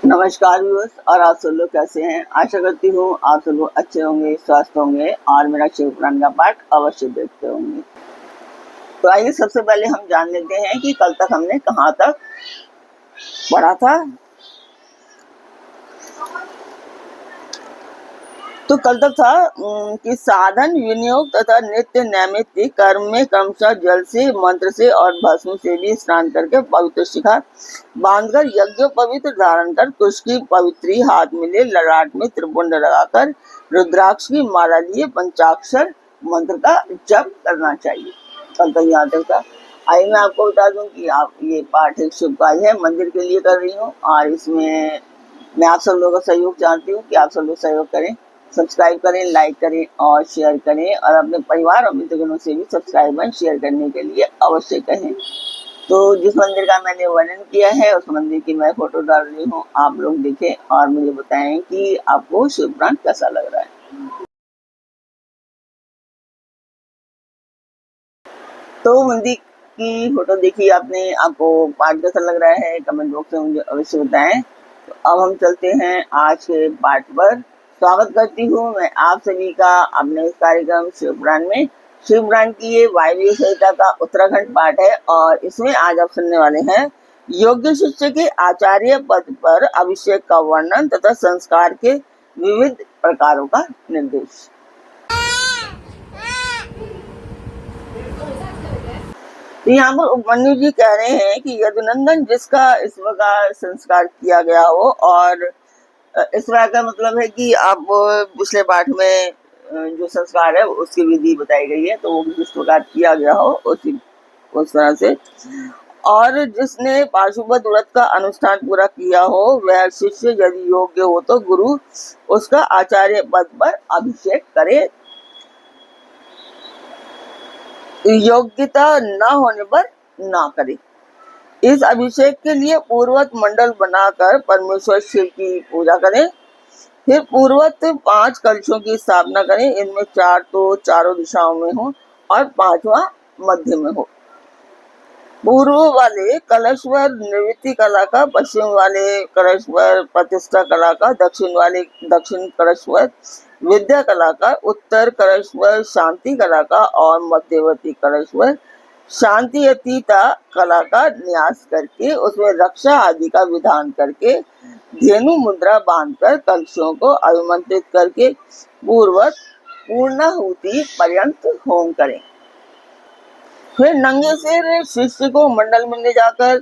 नमस्कार व्यूअर्स, और आप सब लोग कैसे हैं। आशा करती हूँ आप सब लोग अच्छे होंगे, स्वस्थ होंगे और मेरा शिव पुराण का पाठ अवश्य देखते होंगे। तो आइए सबसे पहले हम जान लेते हैं कि कल तक हमने कहाँ तक पढ़ा था। तो कल तक था कि साधन विनियोग तथा नित्य नैमित्तिक कर्म में क्रमशः जल से, मंत्र से और भस्म से भी स्नान करके पवित्र शिखा बांधकर यज्ञ पवित्र धारण कर कुश की पवित्री हाथ में ले ललाट में त्रिपुंड लगाकर रुद्राक्ष की माला लिए पंचाक्षर मंत्र का जप करना चाहिए। कल तक यहाँ तक था। आइए मैं आपको बता दूं कि आप ये पाठ एक शुभ कार्य है, मंदिर के लिए कर रही हूँ और इसमें मैं आप सब लोगों का सहयोग चाहती हूँ कि आप सब लोग सहयोग करें, सब्सक्राइब करें, लाइक करें और शेयर करें और अपने परिवार और मित्रगणों से भी सब्सक्राइब एंड शेयर करने के लिए अवश्य कहें। तो जिस मंदिर का मैंने वर्णन किया है उस मंदिर की मैं फोटो डाल रही हूँ, आप लोग देखें और मुझे बताएं कि आपको शिव पुराण कैसा लग रहा है। तो मंदिर की फोटो देखी आपने, आपको पाठ कैसा लग रहा है कमेंट बॉक्स में मुझे अवश्य बताएं। तो अब हम चलते हैं आज के पाठ पर। स्वागत करती हूँ मैं आप सभी का अपने इस कार्यक्रम शिव पुराण में। शिव पुराण की ये वायव्य संहिता का उत्तराखंड पाठ है और इसमें आज आप सुनने वाले हैं योग्य शिष्य के आचार्य पद पर अभिषेक का वर्णन तथा संस्कार के विविध प्रकारों का निर्देश। तो यहाँ पर उपमन्यु जी कह रहे हैं कि यदुनंदन जिसका इस प्रकार संस्कार किया गया हो, और इस प्रकार का मतलब है कि आप पिछले पाठ में जो संस्कार है उसकी विधि बताई गई है, तो वो जिस प्रकार किया गया हो उस तरह से, और जिसने पाशुपत व्रत का अनुष्ठान पूरा किया हो वह शिष्य यदि योग्य हो तो गुरु उसका आचार्य पद पर अभिषेक करे। योग्यता न होने पर ना करे। इस अभिषेक के लिए पूर्वत मंडल बनाकर परमेश्वर शिव की पूजा करें। फिर पूर्वत 5 कलशों की स्थापना करें। इनमें 4 तो चारों दिशाओं में हो और 5वां मध्य में हो। पूर्व वाले कलशवर निवृत्ति कला का, पश्चिम वाले कलशवर प्रतिष्ठा कला का, दक्षिण कलशवर विद्या कला का, उत्तर कलशवर शांति कला का और मध्यवर्ती कलशवर शांति अतीता कला का न्यास करके उसमें रक्षा आदि का विधान करके धेनु मुद्रा बांधकर कलशों को अभिमंत्रित करके पूर्वक पूर्णाहुति पर्यंत होम करें। फिर नंगे सिर शिष्य को मंडल में ले जाकर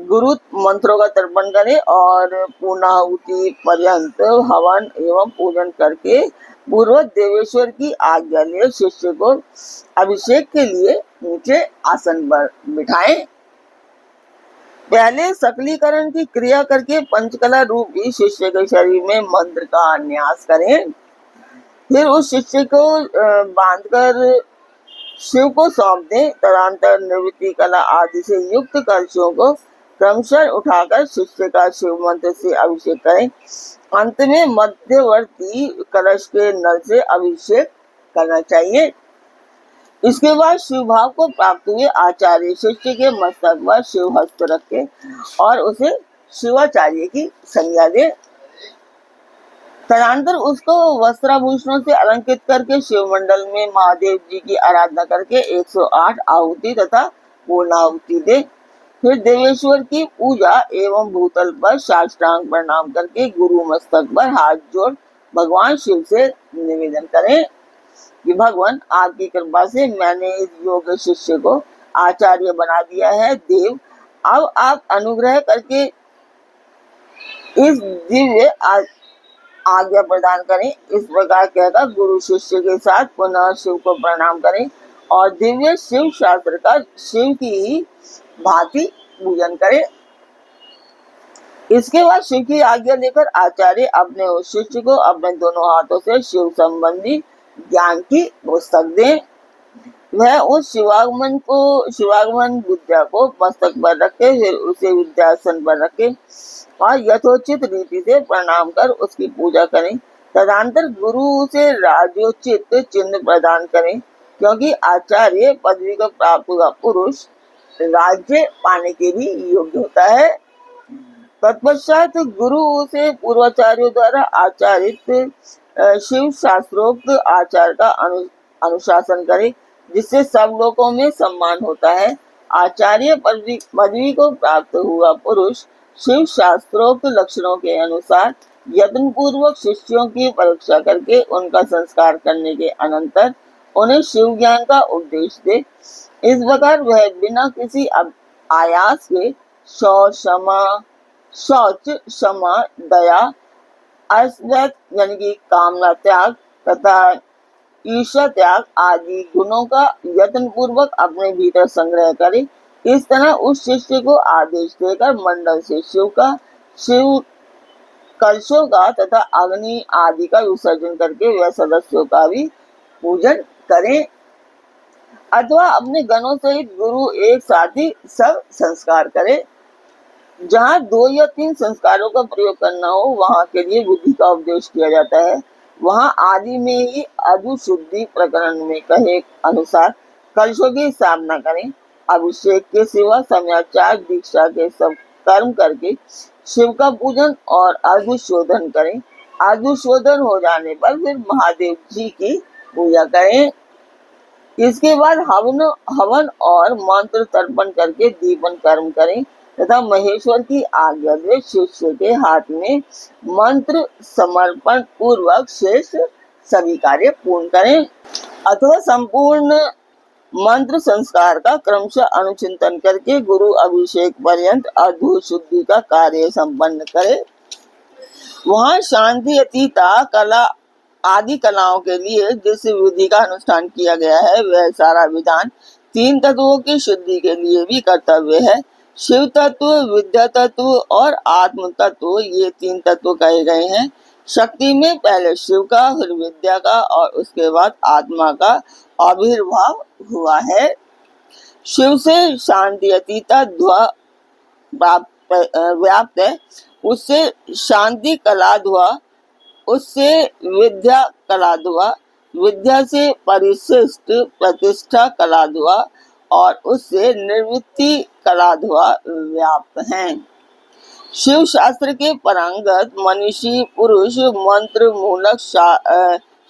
गुरु मंत्रों का तर्पण करें और पूर्णाहुति पर्यंत हवन एवं पूजन करके पूर्व देवेश्वर की आज्ञा ले शिष्य को अभिषेक के लिए नीचे आसन पर बिठाएं। पहले सकलीकरण की क्रिया करके पंचकला रूपी शिष्य के शरीर में मंत्र का न्यास करें। फिर उस शिष्य को बांधकर शिव को सौंप दें। तदंतर निवृत्ति कला आदि से युक्त कलशों को क्रमशः उठाकर शिष्य का शिव मंत्र से अभिषेक करें। अंत में मध्यवर्ती कलश के नल से अभिषेक करना चाहिए। इसके बाद शिव भाव को प्राप्त हुए आचार्य शिष्य के मस्तक पर शिव हस्त रखे और उसे शिवाचार्य की संज्ञा दे। तदंतर उसको वस्त्राभूषणों से अलंकृत करके शिव मंडल में महादेव जी की आराधना करके 108 आहुति तथा पूर्णाहुति दे। फिर देवेश्वर की पूजा एवं भूतल पर साष्टांग प्रणाम करके गुरु मस्तक पर हाथ जोड़ भगवान शिव से निवेदन करें कि भगवान आपकी कृपा से मैंने इस योग्य शिष्य को आचार्य बना दिया है। देव, अब आप अनुग्रह करके इस दिव्य आज्ञा प्रदान करें। इस प्रकार कहकर गुरु शिष्य के साथ पुनः शिव को प्रणाम करें और दिव्य शिव शास्त्र का शिव की ही भांति पूजन करें। इसके बाद शिव की आज्ञा लेकर आचार्य अपने उस शिष्य को अपने दोनों हाथों से शिव संबंधी ज्ञान की पुस्तक दें। वह उस शिवागमन विद्या को मस्तक पर रखे, फिर उसे विद्यासन पर रखे और यथोचित रीति से प्रणाम कर उसकी पूजा करें। तदंतर गुरु से राजोचित चिन्ह प्रदान करें, क्योंकि आचार्य पदवी को प्राप्त हुआ पुरुष राज्य पाने के भी योग्य होता है। तत्पश्चात गुरु से पूर्वाचार्यों द्वारा आचारित शिव शास्त्रोक्त आचार का अनुशासन करे, जिससे सब लोगों में सम्मान होता है। आचार्य पदवी को प्राप्त हुआ पुरुष शिव शास्त्रोक्त लक्षणों के अनुसार यत्न पूर्वक शिष्यों की परीक्षा करके उनका संस्कार करने के अनंतर उन्हें शिव ज्ञान का उपदेश दे। इस प्रकार वह बिना किसी आयास के शौच, क्षमा, दया, अस्वैत यानी कि कामना त्याग तथा ईर्ष्या त्याग आदि गुणों का यत्न पूर्वक अपने भीतर संग्रह करे। इस तरह उस शिष्य को आदेश देकर मंडल से शिव कलशों का तथा अग्नि आदि का विसर्जन करके वह सदस्यों का भी पूजन करें, अथवा अपने गणों सहित गुरु एक साथ ही सब संस्कार करे। जहाँ 2 या 3 संस्कारों का प्रयोग करना हो वहाँ के लिए विधि का उपदेश किया जाता है। वहाँ आदि में ही अधुशुद्धि प्रकरण में कहे अनुसार कलशों की स्थापना करें। अभिषेक के सिवा समयाचार दीक्षा के सब कर्म करके शिव का पूजन और अधुशोधन करें। अधुशोधन हो जाने पर फिर महादेव जी की पूजा करें। इसके बाद हवन और मंत्र तर्पण करके दीपन कर्म करें तथा महेश्वर की आज्ञा से शिष्य के हाथ में मंत्र समर्पण पूर्वक शेष सभी कार्य पूर्ण करें, अथवा संपूर्ण मंत्र संस्कार का क्रमशः अनुचिंतन करके गुरु अभिषेक पर्यंत अधुशुद्धि का कार्य संपन्न करे। वहाँ शांति अतीता कला आदि कलाओं के लिए जिस विधि का अनुष्ठान किया गया है वह सारा विधान 3 तत्वों की शुद्धि के लिए भी कर्तव्य है। शिव तत्व, विद्या तत्व और आत्म तत्व, ये 3 तत्व कहे गए हैं। शक्ति में पहले शिव का, फिर विद्या का और उसके बाद आत्मा का आविर्भाव हुआ है। शिव से शांति अतीता ध्वा व्याप्त है, उससे शांति कला ध्वा, उससे विद्या कलाध्वा, विद्या से परिशिष्ट प्रतिष्ठा कलाध्वा और उससे निर्वृत्ति कलाध्वा व्याप्त हैं। शिव शास्त्र के परांगत मनीषी पुरुष मंत्र मूलक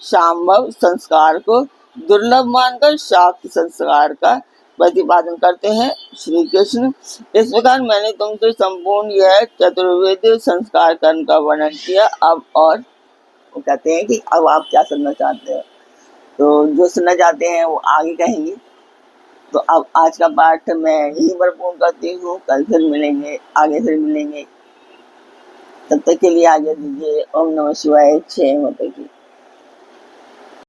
शांभव संस्कार को दुर्लभ मानकर शाक्त संस्कार का प्रतिपादन करते हैं। श्री कृष्ण। इस प्रकार मैंने तुमसे संपूर्ण यह चतुर्वेद संस्कार कर्म का वर्णन किया। अब और वो कहते हैं कि अब आप क्या सुनना चाहते हो, तो जो सुनना चाहते हैं वो आगे कहेंगे। तो अब आज का पाठ मैं यही पर पूर्ण करती हूँ। कल फिर मिलेंगे, आगे फिर मिलेंगे। तब तक के लिए आगे दीजिए। ओम नमः शिवाय। जय माता।